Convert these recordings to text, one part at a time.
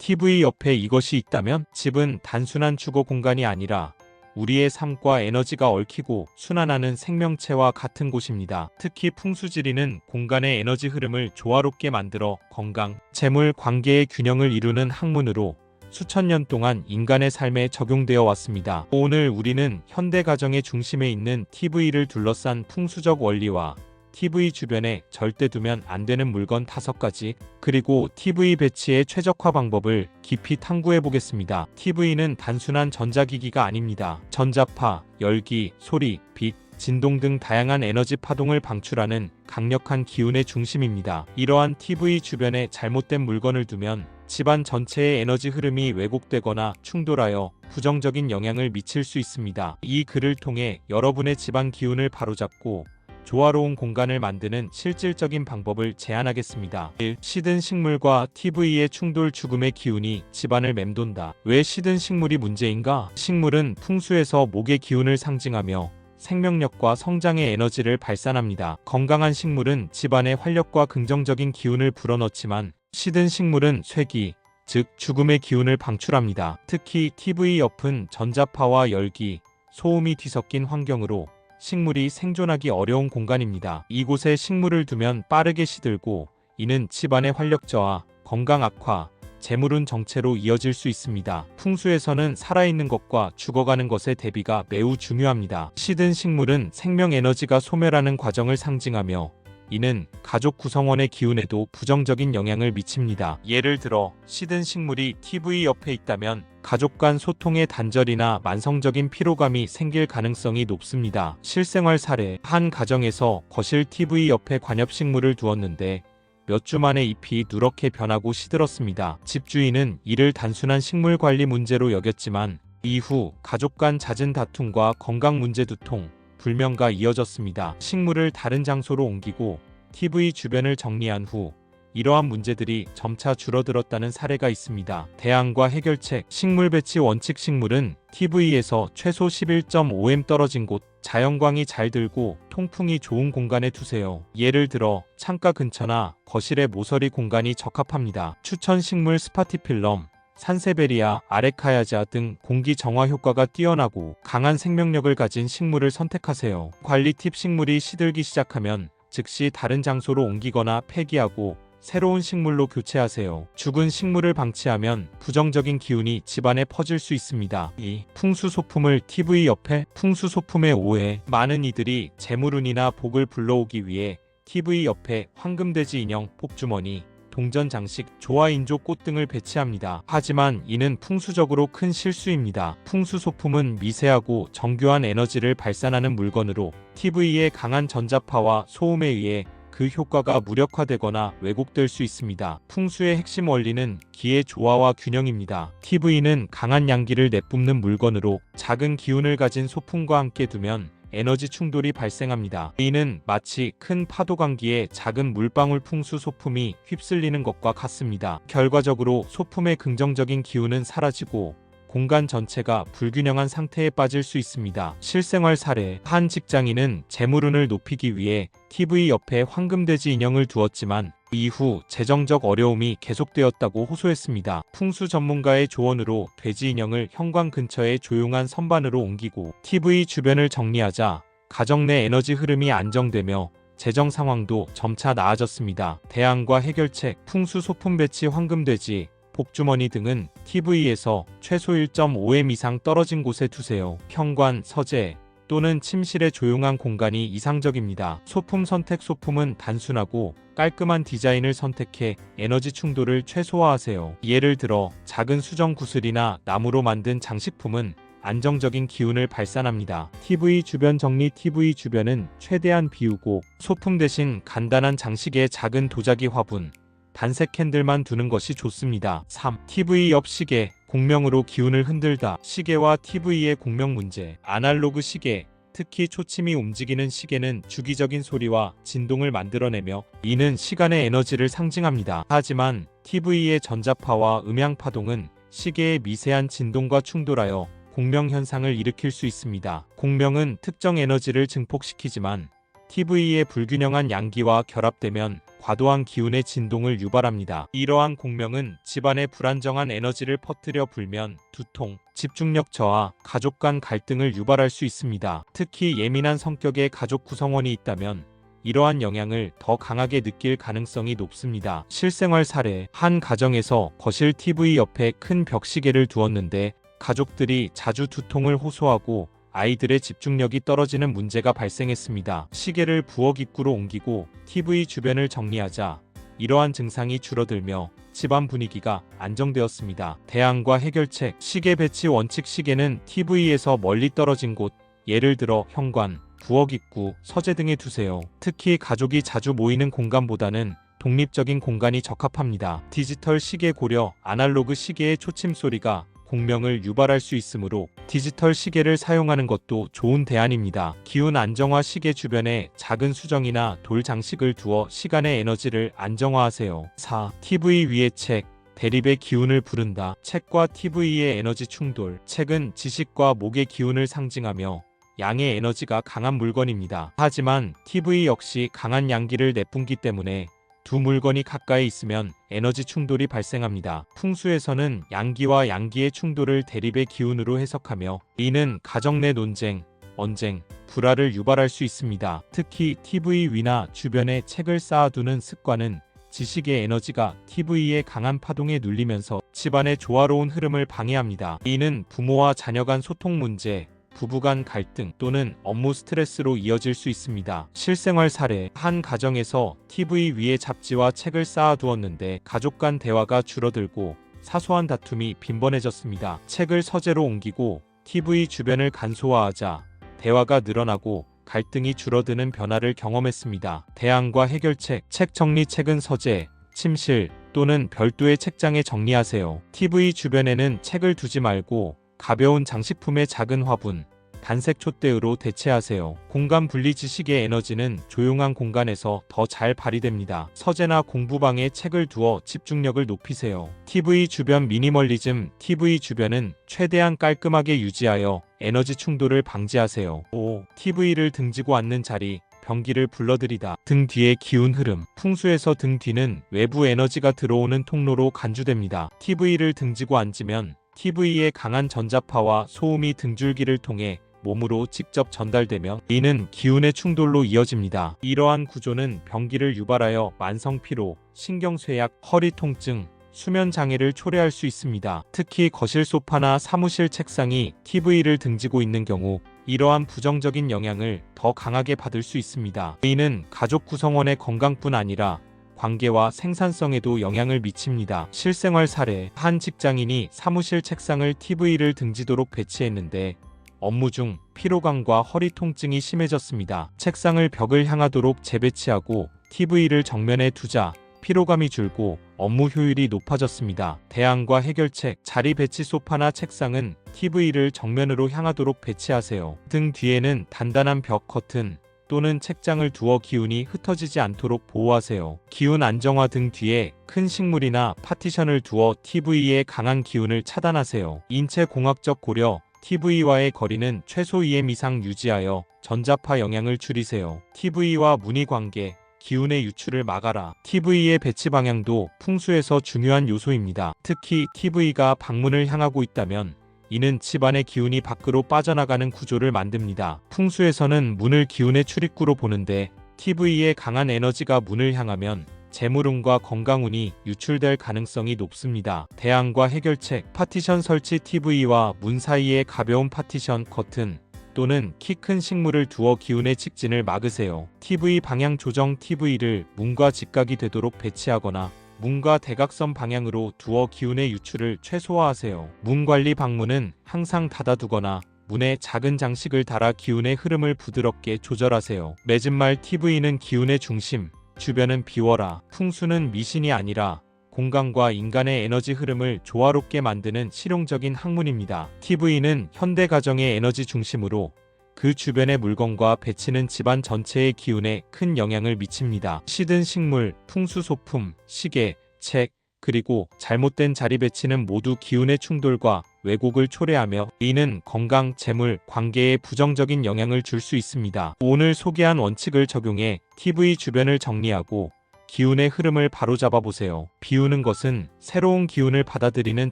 TV 옆에 이것이 있다면 집은 단순한 주거 공간이 아니라 우리의 삶과 에너지가 얽히고 순환하는 생명체와 같은 곳입니다. 특히 풍수지리는 공간의 에너지 흐름을 조화롭게 만들어 건강, 재물, 관계의 균형을 이루는 학문으로 수천 년 동안 인간의 삶에 적용되어 왔습니다. 오늘 우리는 현대 가정의 중심에 있는 TV를 둘러싼 풍수적 원리와 TV 주변에 절대 두면 안 되는 물건 5가지, 그리고 TV 배치의 최적화 방법을 깊이 탐구해 보겠습니다. TV는 단순한 전자기기가 아닙니다. 전자파, 열기, 소리, 빛, 진동 등 다양한 에너지 파동을 방출하는 강력한 기운의 중심입니다. 이러한 TV 주변에 잘못된 물건을 두면 집안 전체의 에너지 흐름이 왜곡되거나 충돌하여 부정적인 영향을 미칠 수 있습니다. 이 글을 통해 여러분의 집안 기운을 바로잡고 조화로운 공간을 만드는 실질적인 방법을 제안하겠습니다. 1. 시든 식물과 TV의 충돌. 죽음의 기운이 집안을 맴돈다. 왜 시든 식물이 문제인가? 식물은 풍수에서 목의 기운을 상징하며 생명력과 성장의 에너지를 발산합니다. 건강한 식물은 집안의 활력과 긍정적인 기운을 불어넣지만 시든 식물은 쇠기, 즉 죽음의 기운을 방출합니다. 특히 TV 옆은 전자파와 열기, 소음이 뒤섞인 환경으로 식물이 생존하기 어려운 공간입니다. 이곳에 식물을 두면 빠르게 시들고 이는 집안의 활력 저하, 건강 악화, 재물운 정체로 이어질 수 있습니다. 풍수에서는 살아있는 것과 죽어가는 것의 대비가 매우 중요합니다. 시든 식물은 생명 에너지가 소멸하는 과정을 상징하며 이는 가족 구성원의 기운에도 부정적인 영향을 미칩니다. 예를 들어 시든 식물이 TV 옆에 있다면 가족 간 소통의 단절이나 만성적인 피로감이 생길 가능성이 높습니다. 실생활 사례: 한 가정에서 거실 TV 옆에 관엽식물을 두었는데 몇 주 만에 잎이 누렇게 변하고 시들었습니다. 집주인은 이를 단순한 식물 관리 문제로 여겼지만 이후 가족 간 잦은 다툼과 건강 문제 두통, 불면가 이어졌습니다. 식물을 다른 장소로 옮기고 TV 주변을 정리한 후 이러한 문제들이 점차 줄어들었다는 사례가 있습니다. 대안과 해결책: 식물 배치 원칙. 식물은 TV에서 최소 11.5m 떨어진 곳, 자연광이 잘 들고 통풍이 좋은 공간에 두세요. 예를 들어 창가 근처나 거실의 모서리 공간이 적합합니다. 추천 식물: 스파티필럼, 산세베리아, 아레카야자 등 공기 정화 효과가 뛰어나고 강한 생명력을 가진 식물을 선택하세요. 관리 팁: 식물이 시들기 시작하면 즉시 다른 장소로 옮기거나 폐기하고 새로운 식물로 교체하세요. 죽은 식물을 방치하면 부정적인 기운이 집안에 퍼질 수 있습니다. 2. 풍수 소품을 TV 옆에. 풍수 소품의 오해: 많은 이들이 재물운이나 복을 불러오기 위해 TV 옆에 황금돼지 인형, 복주머니, 동전 장식, 조화인조 꽃 등을 배치합니다. 하지만 이는 풍수적으로 큰 실수입니다. 풍수 소품은 미세하고 정교한 에너지를 발산하는 물건으로 TV의 강한 전자파와 소음에 의해 그 효과가 무력화되거나 왜곡될 수 있습니다. 풍수의 핵심 원리는 기의 조화와 균형입니다. TV는 강한 양기를 내뿜는 물건으로 작은 기운을 가진 소품과 함께 두면 에너지 충돌이 발생합니다. 이는 마치 큰 파도 강기에 작은 물방울. 풍수 소품이 휩쓸리는 것과 같습니다. 결과적으로 소품의 긍정적인 기운은 사라지고 공간 전체가 불균형한 상태에 빠질 수 있습니다. 실생활 사례: 한 직장인은 재물운을 높이기 위해 TV 옆에 황금돼지 인형을 두었지만 이후 재정적 어려움이 계속되었다고 호소했습니다. 풍수 전문가의 조언으로 돼지 인형을 현관 근처의 조용한 선반으로 옮기고 TV 주변을 정리하자 가정 내 에너지 흐름이 안정되며 재정 상황도 점차 나아졌습니다. 대안과 해결책: 풍수 소품 배치. 황금돼지, 복주머니 등은 TV에서 최소 1.5m 이상 떨어진 곳에 두세요. 현관, 서재 또는 침실의 조용한 공간이 이상적입니다. 소품 선택: 소품은 단순하고 깔끔한 디자인을 선택해 에너지 충돌을 최소화하세요. 예를 들어 작은 수정 구슬이나 나무로 만든 장식품은 안정적인 기운을 발산합니다. TV 주변 정리: TV 주변은 최대한 비우고 소품 대신 간단한 장식에 작은 도자기, 화분, 단색 캔들만 두는 것이 좋습니다. 3. TV 옆 시계. 공명으로 기운을 흔들다. 시계와 TV의 공명 문제. 아날로그 시계, 특히 초침이 움직이는 시계는 주기적인 소리와 진동을 만들어내며 이는 시간의 에너지를 상징합니다. 하지만 TV의 전자파와 음향 파동은 시계의 미세한 진동과 충돌하여 공명 현상을 일으킬 수 있습니다. 공명은 특정 에너지를 증폭시키지만 TV의 불균형한 양기와 결합되면 과도한 기운의 진동을 유발합니다. 이러한 공명은 집안에 불안정한 에너지를 퍼뜨려 불면, 두통, 집중력 저하, 가족 간 갈등을 유발할 수 있습니다. 특히 예민한 성격의 가족 구성원이 있다면 이러한 영향을 더 강하게 느낄 가능성이 높습니다. 실생활 사례: 한 가정에서 거실 TV 옆에 큰 벽시계를 두었는데 가족들이 자주 두통을 호소하고 아이들의 집중력이 떨어지는 문제가 발생했습니다. 시계를 부엌 입구로 옮기고 TV 주변을 정리하자 이러한 증상이 줄어들며 집안 분위기가 안정되었습니다. 대안과 해결책: 시계 배치 원칙. 시계는 TV에서 멀리 떨어진 곳, 예를 들어 현관, 부엌 입구, 서재 등에 두세요. 특히 가족이 자주 모이는 공간보다는 독립적인 공간이 적합합니다. 디지털 시계 고려: 아날로그 시계의 초침 소리가 공명을 유발할 수 있으므로 디지털 시계를 사용하는 것도 좋은 대안입니다. 기운 안정화: 시계 주변에 작은 수정이나 돌 장식을 두어 시간의 에너지를 안정화하세요. 4. TV 위의 책. 대립의 기운을 부른다. 책과 TV의 에너지 충돌. 책은 지식과 목의 기운을 상징하며 양의 에너지가 강한 물건입니다. 하지만 TV 역시 강한 양기를 내뿜기 때문에 두 물건이 가까이 있으면 에너지 충돌이 발생합니다. 풍수에서는 양기와 양기의 충돌을 대립의 기운으로 해석하며 이는 가정 내 논쟁, 언쟁, 불화를 유발할 수 있습니다. 특히 TV 위나 주변에 책을 쌓아두는 습관은 지식의 에너지가 TV의 강한 파동에 눌리면서 집안의 조화로운 흐름을 방해합니다. 이는 부모와 자녀 간 소통 문제, 부부간 갈등 또는 업무 스트레스로 이어질 수 있습니다. 실생활 사례: 한 가정에서 TV 위에 잡지와 책을 쌓아두었는데 가족 간 대화가 줄어들고 사소한 다툼이 빈번해졌습니다. 책을 서재로 옮기고 TV 주변을 간소화하자 대화가 늘어나고 갈등이 줄어드는 변화를 경험했습니다. 대안과 해결책: 책 정리. 책은 서재, 침실 또는 별도의 책장에 정리하세요. TV 주변에는 책을 두지 말고 가벼운 장식품의 작은 화분, 단색 촛대로 대체하세요. 공간 분리: 지식의 에너지는 조용한 공간에서 더 잘 발휘됩니다. 서재나 공부방에 책을 두어 집중력을 높이세요. TV 주변 미니멀리즘: TV 주변은 최대한 깔끔하게 유지하여 에너지 충돌을 방지하세요. 5. TV를 등지고 앉는 자리. 병기를 불러들이다. 등 뒤의 기운 흐름. 풍수에서 등 뒤는 외부 에너지가 들어오는 통로로 간주됩니다. TV를 등지고 앉으면 TV의 강한 전자파와 소음이 등줄기를 통해 몸으로 직접 전달되며 이는 기운의 충돌로 이어집니다. 이러한 구조는 병기를 유발하여 만성피로, 신경쇠약, 허리 통증, 수면 장애를 초래할 수 있습니다. 특히 거실 소파나 사무실 책상이 TV를 등지고 있는 경우 이러한 부정적인 영향을 더 강하게 받을 수 있습니다. 이는 가족 구성원의 건강뿐 아니라 관계와 생산성에도 영향을 미칩니다. 실생활 사례: 한 직장인이 사무실 책상을 TV를 등지도록 배치했는데 업무 중 피로감과 허리 통증이 심해졌습니다. 책상을 벽을 향하도록 재배치하고 TV를 정면에 두자 피로감이 줄고 업무 효율이 높아졌습니다. 대안과 해결책: 자리 배치. 소파나 책상은 TV를 정면으로 향하도록 배치하세요. 등 뒤에는 단단한 벽 커튼 또는 책장을 두어 기운이 흩어지지 않도록 보호하세요. 기운 안정화: 등 뒤에 큰 식물이나 파티션을 두어 TV의 강한 기운을 차단하세요. 인체 공학적 고려: TV와의 거리는 최소 2m 이상 유지하여 전자파 영향을 줄이세요. TV와 문의 관계: 기운의 유출을 막아라. TV의 배치 방향도 풍수에서 중요한 요소입니다. 특히 TV가 방문을 향하고 있다면 이는 집안의 기운이 밖으로 빠져나가는 구조를 만듭니다. 풍수에서는 문을 기운의 출입구로 보는데 TV의 강한 에너지가 문을 향하면 재물운과 건강운이 유출될 가능성이 높습니다. 대안과 해결책: 파티션 설치. TV와 문 사이에 가벼운 파티션, 커튼 또는 키 큰 식물을 두어 기운의 직진을 막으세요. TV 방향 조정: TV를 문과 직각이 되도록 배치하거나 문과 대각선 방향으로 두어 기운의 유출을 최소화하세요. 문 관리: 방문은 항상 닫아두거나 문에 작은 장식을 달아 기운의 흐름을 부드럽게 조절하세요. 맺은말: TV는 기운의 중심, 주변은 비워라. 풍수는 미신이 아니라 공간과 인간의 에너지 흐름을 조화롭게 만드는 실용적인 학문입니다. TV는 현대 가정의 에너지 중심으로 그 주변의 물건과 배치는 집안 전체의 기운에 큰 영향을 미칩니다. 시든 식물, 풍수 소품, 시계, 책, 그리고 잘못된 자리 배치는 모두 기운의 충돌과 왜곡을 초래하며 이는 건강, 재물, 관계에 부정적인 영향을 줄 수 있습니다. 오늘 소개한 원칙을 적용해 TV 주변을 정리하고 기운의 흐름을 바로잡아 보세요. 비우는 것은 새로운 기운을 받아들이는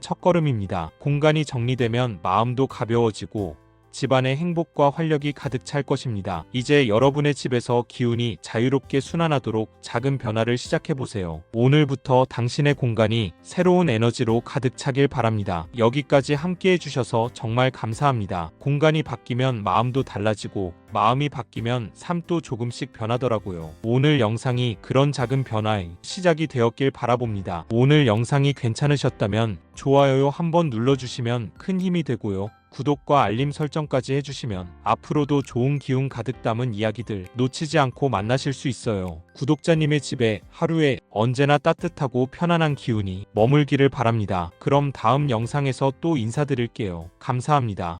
첫걸음입니다. 공간이 정리되면 마음도 가벼워지고 집안의 행복과 활력이 가득 찰 것입니다. 이제 여러분의 집에서 기운이 자유롭게 순환하도록 작은 변화를 시작해 보세요. 오늘부터 당신의 공간이 새로운 에너지로 가득 차길 바랍니다. 여기까지 함께 해주셔서 정말 감사합니다. 공간이 바뀌면 마음도 달라지고 마음이 바뀌면 삶도 조금씩 변하더라고요. 오늘 영상이 그런 작은 변화의 시작이 되었길 바라봅니다. 오늘 영상이 괜찮으셨다면 좋아요 한번 눌러주시면 큰 힘이 되고요. 구독과 알림 설정까지 해주시면 앞으로도 좋은 기운 가득 담은 이야기들 놓치지 않고 만나실 수 있어요. 구독자님의 집에 하루에 언제나 따뜻하고 편안한 기운이 머물기를 바랍니다. 그럼 다음 영상에서 또 인사드릴게요. 감사합니다.